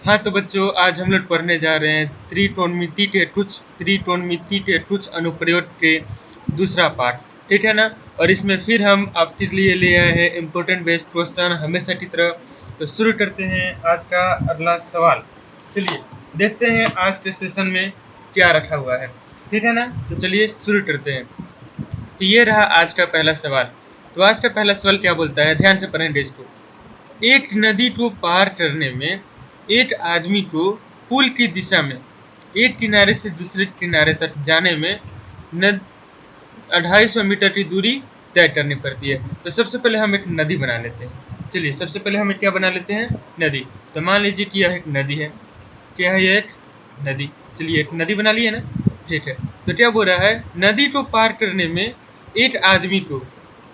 हाँ तो बच्चों, आज हम लोग पढ़ने जा रहे हैं त्रिकोणमिति के कुछ अनुप्रयोग के दूसरा पार्ट। ठीक है ना। और इसमें फिर हम आपके लिए ले आए हैं इम्पोर्टेंट बेस्ड क्वेश्चन हमेशा की तरह। तो शुरू करते हैं आज का अगला सवाल। चलिए देखते हैं आज के सेशन में क्या रखा हुआ है। ठीक है ना। तो चलिए शुरू करते हैं। तो ये रहा आज का पहला सवाल। तो आज का पहला सवाल क्या बोलता है, ध्यान से पढ़ेंगे इसको। एक नदी को पार करने में एक आदमी को पुल की दिशा में एक किनारे से दूसरे किनारे तक जाने में 250 मीटर की दूरी तय करनी पड़ती है। तो सबसे पहले हम एक नदी बना लेते हैं। चलिए सबसे पहले हम क्या बना लेते हैं, नदी। तो मान लीजिए कि यह एक नदी है। क्या है, यह एक नदी। चलिए एक नदी बना लिए ना। ठीक है। तो क्या बोल रहा है, नदी को पार करने में एक आदमी को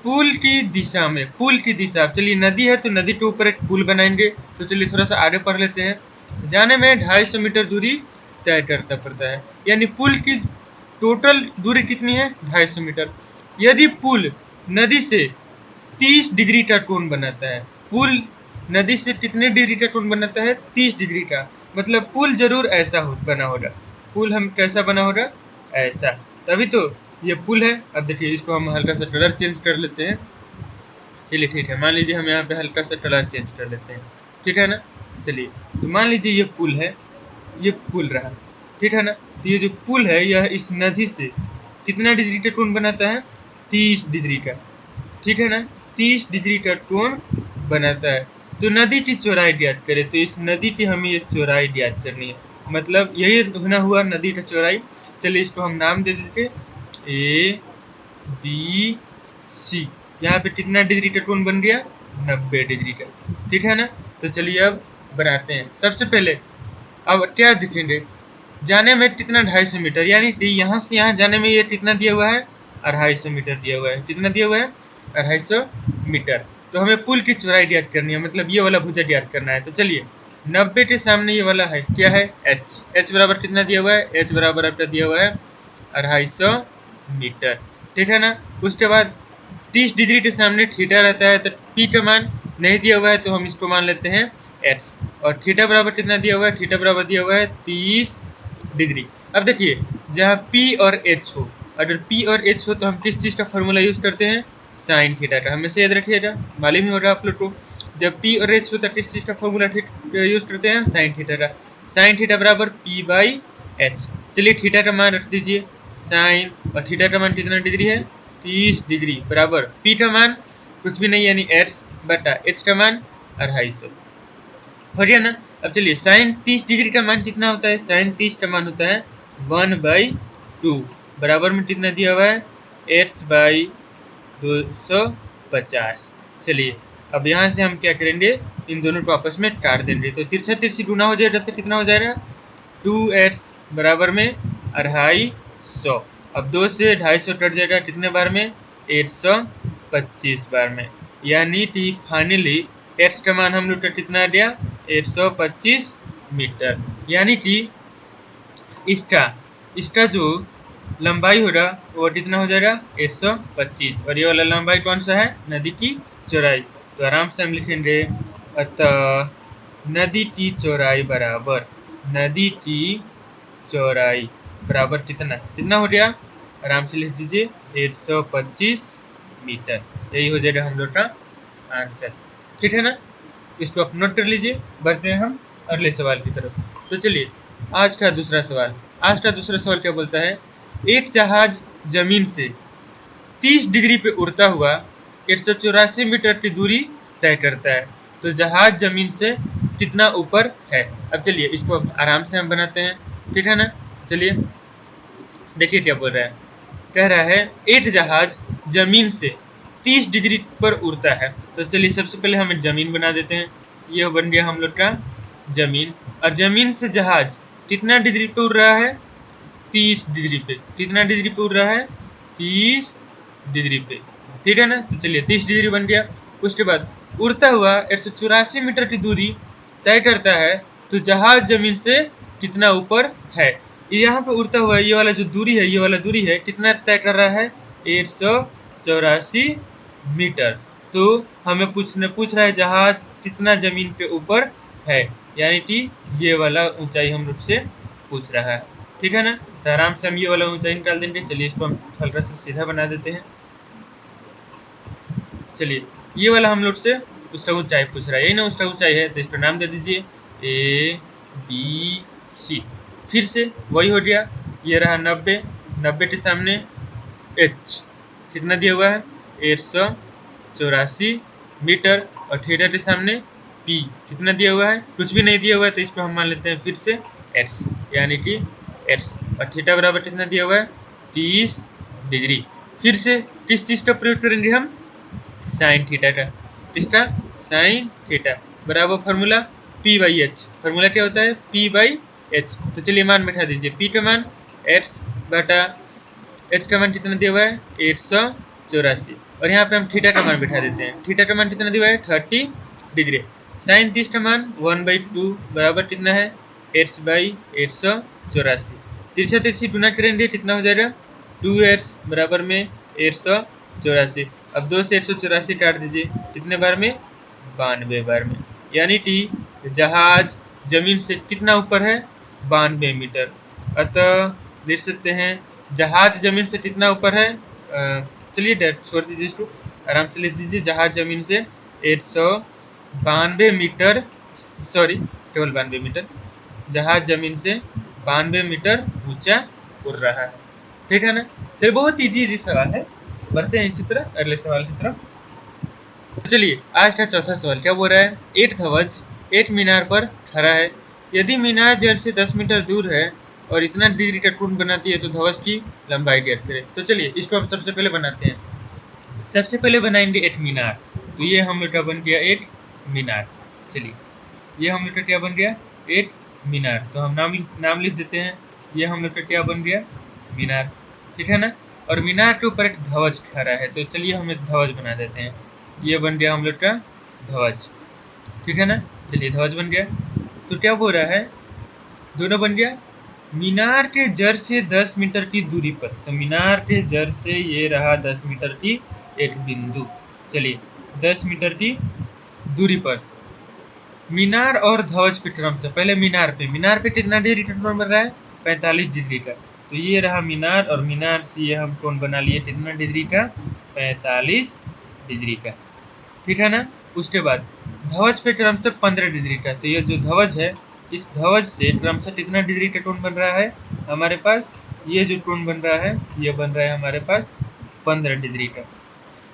पुल की दिशा में, पुल की दिशा, चलिए नदी है तो नदी के ऊपर एक पुल बनाएंगे। तो चलिए थोड़ा सा आगे पढ़ लेते हैं। जाने में 250 मीटर दूरी तय करना पड़ता है, यानी पुल की टोटल दूरी कितनी है, 250 मीटर। यदि पुल नदी से 30 डिग्री का कोण बनाता है, पुल नदी से कितने डिग्री का कोण बनाता है, 30 डिग्री का। मतलब पुल जरूर ऐसा बना होगा। पुल हम कैसा बना होगा, ऐसा। तभी तो ये पुल है। अब देखिए इसको हम हल्का सा कलर चेंज कर लेते हैं। चलिए ठीक है, मान लीजिए हम यहाँ पे हल्का सा कलर चेंज कर लेते हैं। ठीक है ना। चलिए तो मान लीजिए ये पुल है, ये पुल रहा। ठीक है ना। तो ये जो पुल है यह इस नदी से कितना डिग्री का कोण बनाता है, 30 डिग्री का। ठीक है ना। 30 डिग्री का कोण बनाता है। तो नदी की चौड़ाई ज्ञात करें। तो इस नदी की हमें ये चौड़ाई ज्ञात करनी है। मतलब यही होना हुआ नदी का चौड़ाई। चलिए इसको हम नाम दे देते ए बी सी। यहाँ पे कितना डिग्री का कोण बन गया, 90 डिग्री का। ठीक है ना। तो चलिए अब बनाते हैं। सबसे पहले अब क्या दिखेंगे, जाने में कितना, 250 मीटर, यानी कि यहाँ से यहाँ जाने में ये कितना दिया हुआ है, 250 मीटर दिया हुआ है। कितना दिया हुआ है, 250 मीटर। तो हमें पुल की चौड़ाई ज्ञात करनी है, मतलब ये वाला भुजा ज्ञात करना है। तो चलिए 90 के सामने ये वाला है, क्या है, एच। एच बराबर कितना दिया हुआ है, एच बराबर आपका दिया हुआ है 250 मीटर। ठीक है ना। उसके बाद 30 डिग्री के सामने थीटा रहता है, तो पी का मान नहीं दिया हुआ है तो हम इसको मान लेते हैं एक्स। और थीटा बराबर कितना दिया हुआ है, थीटा बराबर दिया हुआ है 30 डिग्री। अब देखिए जहाँ पी और एच हो, अगर पी और एच हो तो हम किस चीज़ का फॉर्मूला यूज करते हैं, साइन थीटा का। हमेशा याद रखिएगा, मालूम ही होगा आप लोग को। जब पी और एच हो तो किस चीज़ का फॉर्मूला यूज करते हैं, साइन थीटा का। साइन थीटा बराबर पी बाई एच। चलिए थीटा का मान रख दीजिए साइन, और थीटा का मान कितना डिग्री है, 30 डिग्री, बराबर पी का मान कुछ भी नहीं यानी एक्स बटा एच का मान 250 हो गया ना। अब चलिए साइन 30 डिग्री का मान कितना होता है, साइन 30 का मान होता है 1/2, बराबर में कितना दिया हुआ है, एक्स बाई 250। चलिए अब यहाँ से हम क्या करेंगे, इन दोनों को आपस में काट देंगे। तो तिरछा तिरछी गुना हो जाएगा तो कितना हो जाएगा, 2x बराबर में 250। अब 2 से 250 कट जाएगा कितने बार में, 125 बार में। यानी कि फाइनली x का मान हम लोग का कितना आ गया, 125 मीटर। यानी कि इसका इसका जो लंबाई होगा वो कितना हो जाएगा, 125। और ये वाला लंबाई कौन सा है, नदी की चौड़ाई। तो आराम से हम लिखेंगे, अतः नदी की चौड़ाई बराबर, नदी की चौड़ाई बराबर कितना, कितना हो गया, आराम से लिख दीजिए 125 मीटर। यही हो जाएगा हम लोग का आंसर। ठीक है ना। इसको आप नोट कर लीजिए। बढ़ते हैं हम अगले सवाल की तरफ। तो चलिए आज का दूसरा सवाल। आज का दूसरा सवाल क्या बोलता है, एक जहाज जमीन से 30 डिग्री पे उड़ता हुआ 184 मीटर की दूरी तय करता है। तो जहाज जमीन से कितना ऊपर है। अब चलिए इसको अब आराम से हम बनाते हैं। ठीक है ना। चलिए देखिए क्या बोल रहा है, कह रहा है एक जहाज जमीन से 30 डिग्री पर उड़ता है। तो चलिए सबसे पहले हम एक जमीन बना देते हैं। यह बन गया हम लोग का जमीन। और जमीन से जहाज कितना डिग्री पे उड़ रहा है, 30 डिग्री पे। कितना डिग्री पे उड़ रहा है, 30 डिग्री पे। ठीक है ना। तो चलिए 30 डिग्री बन गया। उसके बाद उड़ता हुआ 184 मीटर की दूरी तय करता है। तो जहाज जमीन से कितना ऊपर है। यहाँ पे उड़ता हुआ ये वाला जो दूरी है, ये वाला दूरी है कितना तय कर रहा है, 184 मीटर। तो हमें पूछ रहा है जहाज कितना जमीन के ऊपर है। यानी कि ये वाला ऊंचाई हम लोग से पूछ रहा है, ठीक है ना। तो आराम से हम ये वाला ऊंचाई निकाल देंगे। चलिए इसको हम हल्का से सीधा बना देते हैं। चलिए ये वाला हम लोग से उसका ऊंचाई पूछ रहा है, यही ना उसका ऊंचाई है, तो इसका नाम दे दीजिए ABC। फिर से वही हो गया, ये रहा 90, 90 के सामने H कितना दिया हुआ है 184 मीटर, और थीटा के सामने P कितना दिया हुआ है, कुछ भी नहीं दिया हुआ है, तो इसको हम मान लेते हैं फिर से X, यानी कि X, और थीटा बराबर कितना दिया हुआ है 30 डिग्री। फिर से किस चीज़ का प्रयोग करेंगे हम, साइन थीटा का। किसका, साइन थीटा बराबर फार्मूला P/H। फार्मूला क्या होता है P/H। तो चलिए मान बैठा दीजिए, P का मान X बटा H का मान कितना दिया हुआ है 184, और यहाँ पे हम थीटा का मान बैठा देते हैं। थीटा का मान कितना दिया हुआ है 30 डिग्री। साइन 30 का मान 1/2 बराबर कितना है H/184। तिरछा तिरछी गुना करेंगे कितना हो जाएगा 2H बराबर में 184। अब 2 से 184 काट दीजिए, कितने बार में 92 बार में, यानी कि जहाज जमीन से कितना ऊपर है 92 मीटर। अतः देख सकते हैं जहाज जमीन से कितना ऊपर है, चलिए डेट छोड़ दीजिए, इसको आराम से लिख दीजिए। जहाज जमीन से 192 मीटर, सॉरी केवल 92 मीटर, जहाज जमीन से 92 मीटर ऊंचा उड़ रहा है, ठीक है ना। चलिए बहुत इजी सवाल है, बढ़ते हैं इसी तरह अगले सवाल की तरफ। चलिए आज का चौथा सवाल क्या बोल रहा है, एक ध्वज एक मीनार पर खड़ा है। यदि मीनार जल से 10 मीटर दूर है और इतना डिग्री का कोण बनाती है तो ध्वज की लंबाई ज्ञात करें। तो चलिए इसको हम सबसे पहले बनाते हैं। सबसे पहले बनाएंगे एक मीनार, तो ये हम लोग का बन गया एक मीनार। चलिए ये हम लोग का क्या बन गया एक मीनार, तो हम नाम लिख देते हैं। ये हम लोग का क्या बन गया मीनार, ठीक है ना। और मीनार के ऊपर एक ध्वज खड़ा है, तो चलिए हम एक ध्वज बना देते हैं। ये बन गया हम लोग का ध्वज, ठीक है ना। चलिए ध्वज बन गया, तो क्या बोल रहा है दोनों बन गया। मीनार के जड़ से 10 मीटर की दूरी पर, तो मीनार के जड़ से ये रहा 10 मीटर की एक बिंदु। चलिए 10 मीटर की दूरी पर मीनार और ध्वज के क्रम से, पहले मीनार पे कितना डिग्री का कोण बन रहा है 45 डिग्री का। तो ये रहा मीनार, और मीनार से ये हम कोण बना लिए कितना डिग्री का 45 डिग्री का, ठीक है ना। उसके बाद ध्वज पे क्रम से 15 डिग्री का, तो ये जो ध्वज है इस ध्वज से क्रम से कितना डिग्री का कोण बन रहा है हमारे पास, ये जो कोण बन रहा है ये बन रहा है हमारे पास 15 डिग्री का,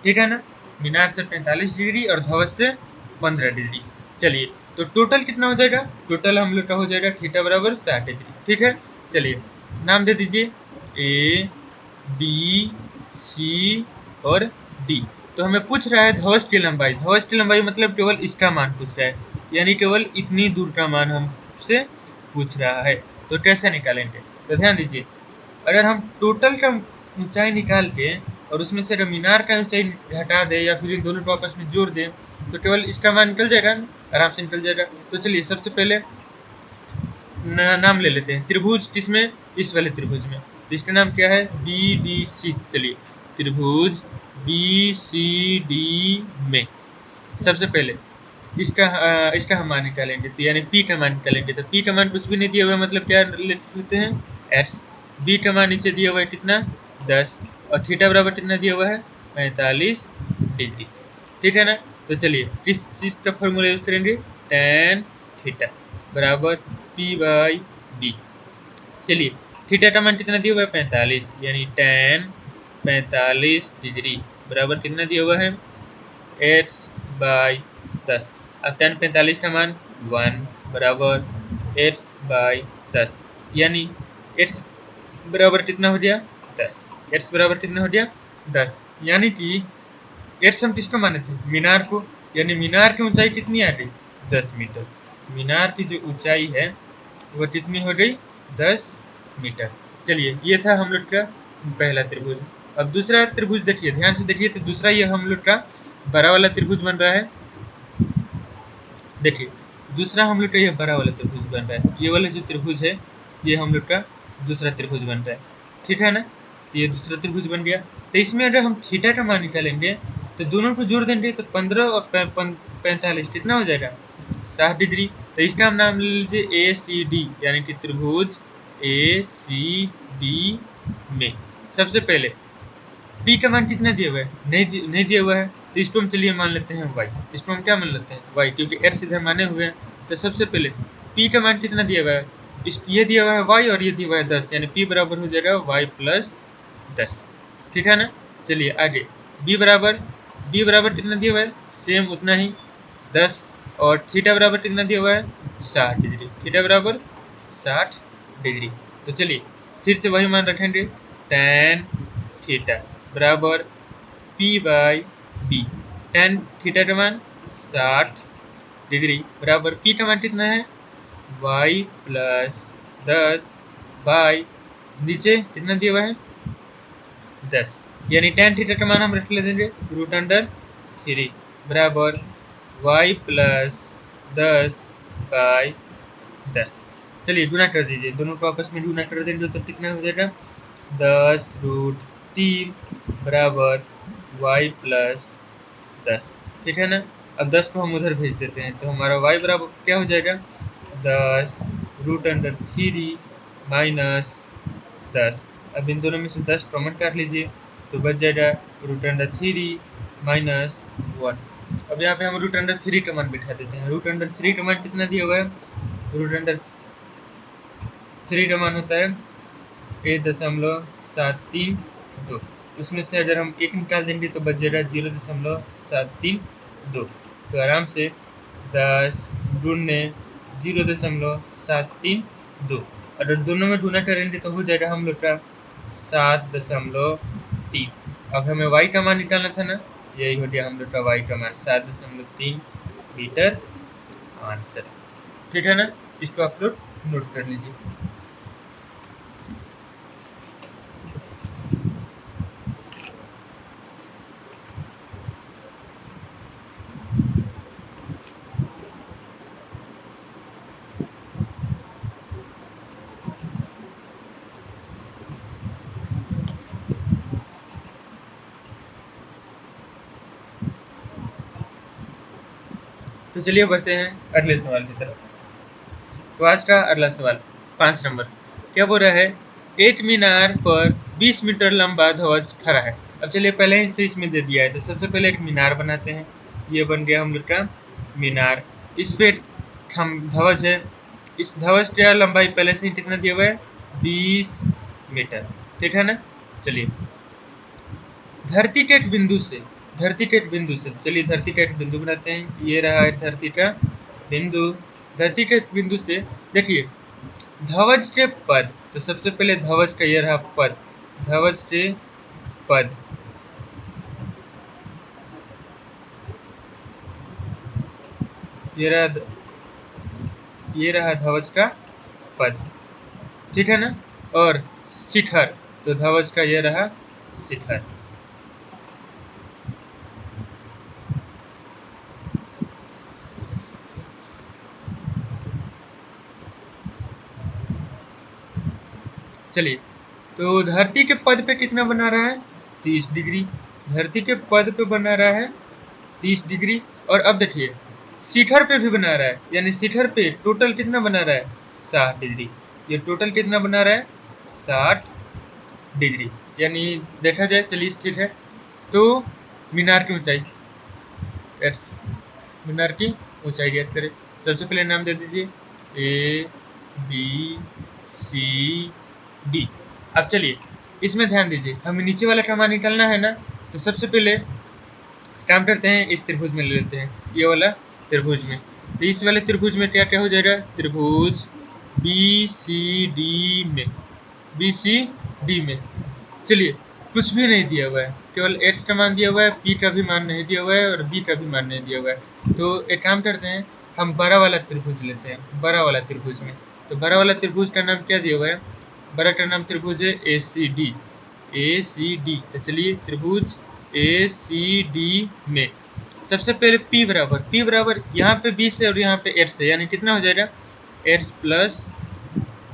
ठीक है ना। मीनार से 45 डिग्री और ध्वज से 15 डिग्री। चलिए तो टोटल कितना हो जाएगा, टोटल हम लोग का हो जाएगा थीटा बराबर 60 डिग्री, ठीक है। चलिए नाम दे दीजिए ABC और D। तो हमें पूछ रहा है ध्वज की लंबाई, ध्वज की लंबाई मतलब केवल इसका मान पूछ रहा है, यानी केवल इतनी दूर का मान हमसे पूछ रहा है। तो कैसे निकालेंगे, तो ध्यान दीजिए, अगर हम टोटल का ऊंचाई निकाल के और उसमें से अगर मीनार का ऊंचाई घटा दे या फिर इन दोनों को आपस में जोड़ दें तो केवल इसका मान निकल जाएगा, आराम से निकल जाएगा। तो चलिए सबसे पहले नाम ले लेते हैं त्रिभुज, किसमें इस वाले त्रिभुज में, तो इसका नाम क्या है BBC। चलिए त्रिभुज BCD में सबसे पहले इसका हम मान निकालेंगे, तो यानी P का मान निकालेंगे। तो P का मान कुछ भी नहीं दिया हुआ है, मतलब क्या लिख सकते हैं X। B का मान नीचे दिया हुआ है कितना 10, और थीटा बराबर कितना दिया हुआ है 45 डिग्री, ठीक है ना। तो चलिए किस चीज़ का फॉर्मूला यूज करेंगे, tan थीटा बराबर P/D। चलिए थीटा का मान कितना दिया हुआ है 45, यानी tan 45 डिग्री बराबर कितना दिया हुआ है X/10। अब tan 45 का मान 1 बराबर X/10, यानी X बराबर कितना हो गया 10। X बराबर कितना हो गया 10, यानी कि X हम किसको माने थे मीनार को, यानी मीनार की ऊंचाई कितनी आ गई 10 मीटर। मीनार की जो ऊंचाई है वो कितनी हो गई 10 मीटर। चलिए ये था हम लोग का पहला त्रिभुज। अब दूसरा त्रिभुज देखिए, ध्यान से देखिए, तो दूसरा ये हम लोग का बड़ा वाला त्रिभुज बन रहा है। देखिए दूसरा हम लोग का ये बड़ा वाला त्रिभुज बन रहा है, ये वाला जो त्रिभुज है ये हम लोग का दूसरा त्रिभुज बन रहा है, ठीक है ना। तो ये दूसरा त्रिभुज बन गया। तो इसमें अगर हम थीटा का मान निकालेंगे तो दोनों को जोड़ देंगे तो 15 और 45 कितना हो जाएगा 60 डिग्री। तो इसका हम नाम ले लीजिए ए सी डी, यानी कि त्रिभुज ए सी डी में सबसे पहले पी का मान कितना दिया हुआ है, नहीं दिया हुआ है, तो इसको हम चलिए मान लेते हैं वाई। इसको हम क्या मान लेते हैं, वाई, क्योंकि एक्स इधर माने हुए हैं। तो सबसे पहले पी का मान कितना दिया हुआ है, ये दिया हुआ है वाई और ये दिया हुआ है 10, यानी पी बराबर हो जाएगा वाई प्लस 10। ठीक है ना। चलिए आगे बी बराबर कितना दिया हुआ है, सेम उतना ही 10, और थीटा बराबर कितना दिया हुआ है 60 डिग्री, थीटा बराबर 60 डिग्री। तो चलिए फिर से वही मान रखेंगे, tan थीटा बराबर P by B. tan theta का मान 60 डिग्री बराबर पी का मान कितना है y प्लस 10 बाई नीचे कितना दिया हुआ है 10, यानी tan थीटा का मान हम रख ले देंगे √3 बराबर y प्लस 10 बाई 10। चलिए गुना कर दीजिए, दोनों को आपस में गुना कर देंगे तो कितना हो जाएगा 10√3 बराबर y प्लस 10। ठीक है ना। अब 10 को हम उधर भेज देते हैं तो हमारा y बराबर क्या हो जाएगा 10√3 माइनस 10। अब इन दोनों में से 10 कॉमन काट लीजिए तो बच जाएगा √3 माइनस 1। अब यहाँ पे हम √3 का मान बिठा देते हैं। √3 का मान कितना दिया हुआ है, √3 का मान होता है 1.732। उसमें से अगर हम एक निकाल देंगे तो बच जाएगा 0.732। तो आराम से 10 गुणे 0.732, अगर दोनों में गुना करेंगे तो हो जाएगा हम लोग का 7.3। अब हमें y का मान निकालना था ना, यही हो गया हम लोग का y का मान 7.3 मीटर आंसर। ठीक है ना। इसको आप लोग नोट कर लीजिए। तो चलिए बढ़ते हैं अगले सवाल की तरफ। तो आज का अगला सवाल 5 नंबर क्या बोल रहा है, एक मीनार पर 20 मीटर लंबा ध्वज खड़ा है। अब चलिए पहले ही से इसमें दे दिया है तो सबसे पहले एक मीनार बनाते हैं। ये बन गया हम लोग का मीनार। इस पे हम ध्वज है, इस ध्वज का लंबाई पहले से ही कितना दिया हुआ है 20 मीटर। ठीक है ना। चलिए धरती के एक बिंदु से चलिए धरती का एक बिंदु बनाते हैं। ये रहा है धरती का बिंदु। धरती के एक बिंदु से देखिए ध्वज के पद, तो सबसे पहले ध्वज का ये रहा पद, ध्वज के पद, ये रहा ध्वज का पद। ठीक है ना। और शिखर, तो ध्वज का ये रहा शिखर। चलिए तो धरती के पद पे कितना बना रहा है 30 डिग्री, धरती के पद पे बना रहा है 30 डिग्री। और अब देखिए शिखर पे भी बना रहा है, यानी शिखर पे टोटल कितना बना रहा है 60 डिग्री। ये टोटल कितना बना रहा है 60 डिग्री। यानी देखा जाए, चलिए ठीक है। तो मीनार की ऊंचाई एक्स, मीनार की ऊंचाई ज्ञात करें। सबसे पहले नाम दे दीजिए ए बी सी डी। अब चलिए इसमें ध्यान दीजिए, हमें नीचे वाला का मान निकालना है ना, तो सबसे पहले काम करते हैं इस त्रिभुज में ले लेते हैं, ये वाला त्रिभुज में। तो इस वाले त्रिभुज में क्या क्या हो जाएगा, त्रिभुज बी सी डी में चलिए कुछ भी नहीं दिया हुआ है, केवल एक्स का मान दिया हुआ है, पी का भी मान नहीं दिया हुआ है और बी का भी मान नहीं दिया हुआ है। तो एक काम करते हैं, हम बड़ा वाला त्रिभुज लेते हैं। बड़ा वाला त्रिभुज में, तो बड़ा वाला त्रिभुज का नाम क्या दिया हुआ है, बड़ा का नाम त्रिभुज है ए सी डी। तो चलिए त्रिभुज ए सी डी में सबसे पहले P बराबर यहाँ पे 20 है और यहाँ पे x है, यानी कितना हो जाएगा x प्लस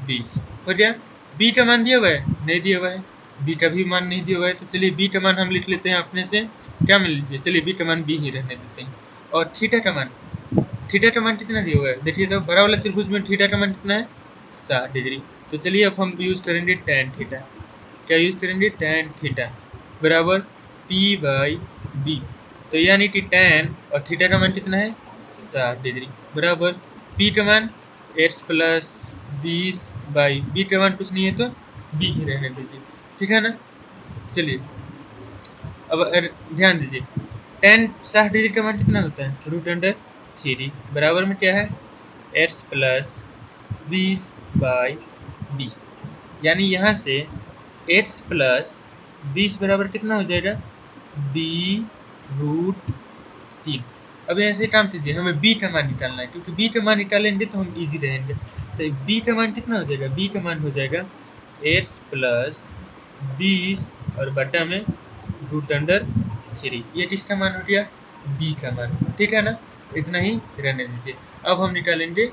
20 हो गया। b का मान दिया हुआ है, नहीं दिया हुआ है, b का भी मान नहीं दिया हुआ है। तो चलिए b का मान हम लिख लेते हैं अपने से, क्या मान लीजिए, चलिए b का मान b ही रहने देते हैं। और थीटा का मान, थीटा का मान कितना दिया हुआ है, देखिए तो बड़ा वाला त्रिभुज में थीटा का मान कितना है 60 डिग्री। तो चलिए अब हम यूज करेंगे tan थीटा। क्या यूज करेंगे, tan थीटा बराबर p बाई बी। तो यानी कि tan और थीटा का मान कितना है 60 डिग्री बराबर p का मान x प्लस 20 बाई बी का मान कुछ नहीं है तो b ही रहने दीजिए, ठीक है ना। चलिए अब ध्यान दीजिए, tan 60 डिग्री का मान कितना होता है, रूट अंडर 3 बराबर में क्या है x प्लस 20 बाई बी। यानी यहाँ से x प्लस 20 बराबर कितना हो जाएगा, b रूट 3। अब ऐसे काम कीजिए, हमें b का मान निकालना है, क्योंकि b का मान निकालेंगे तो हम इजी रहेंगे। तो b का मान कितना हो जाएगा, b का मान हो जाएगा x प्लस 20 और बटा में रूट अंडर 3। ये किसका मान हो गया, b का मान, ठीक है ना। इतना ही रहने दीजिए। अब हम निकालेंगे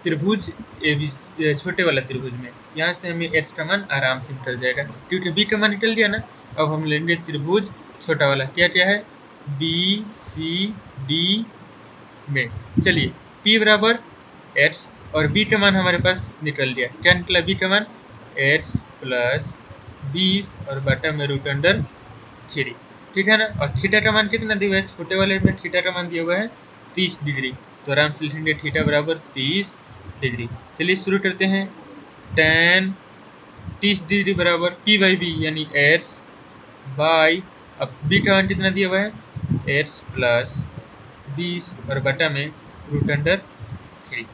त्रिभुज ए बी, छोटे वाला त्रिभुज में। यहाँ से हमें x का मान आराम से निकल जाएगा, क्योंकि b का मान निकल गया ना। अब हम लेंगे त्रिभुज छोटा वाला, क्या क्या है, बी सी डी में। चलिए p बराबर x और b का मान हमारे पास निकल गया, क्या निकला, b का मान x प्लस 20 और बटा में रूट अंडर 3, ठीक है ना। और थीटा का मान कितना दिया हुआ है, छोटे वाले में थीटा का मान दिया हुआ है 30 डिग्री। तो आराम से लिखेंगे थीटा बराबर 30 डिग्री। चलिए शुरू करते हैं, tan 30 डिग्री बराबर p बाई बी यानी x बाई, अब b का मान कितना दिया हुआ है x प्लस 20 और बटा में रूट अंडर 3।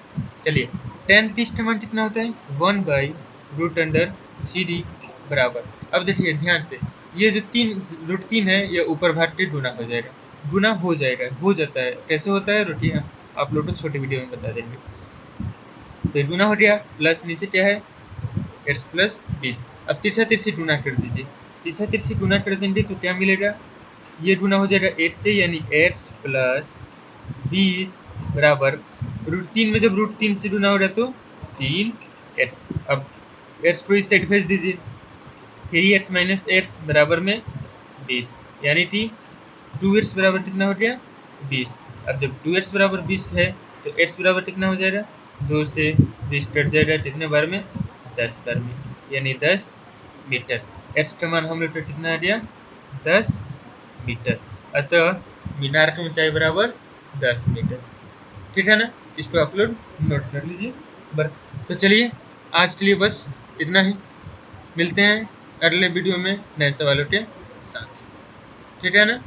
चलिए tan 30 का मान कितना होता है 1 बाई रूट अंडर 3 बराबर। अब देखिए ध्यान से, ये जो रूट 3 है ये ऊपर भाग के गुना हो जाएगा, गुना हो जाएगा, हो जाता है, कैसे होता है रूटीन हम आप लोग को छोटी वीडियो में बता देंगे। तो ये गुना हो गया, प्लस नीचे क्या है x प्लस 20। अब तीसरा तिरछी गुना कर दीजिए, तीसरा तिरछी गुना कर देंगे तो क्या मिलेगा, ये गुना हो जाएगा x से, यानी x प्लस 20 बराबर रूट 3 में जब रूट 3 से गुना हो रहा तो 3x। अब x को इस साइड भेज दीजिए, 3x माइनस x बराबर में 20, यानी कि 2x बराबर कितना हो गया 20। अब जब 2x बराबर 20 है तो x बराबर कितना हो जाएगा, 2 से 20 कट जाएगा, कितने बार में 10 बार में, यानी 10 मीटर। x का मान हम लोग का कितना आ गया 10 मीटर। अतः मीनार की ऊंचाई बराबर 10 मीटर, ठीक है ना। इसको आप लोग नोट कर लीजिए तो चलिए आज के लिए बस इतना ही, मिलते हैं अगले वीडियो में नए सवालों के साथ, ठीक है ना।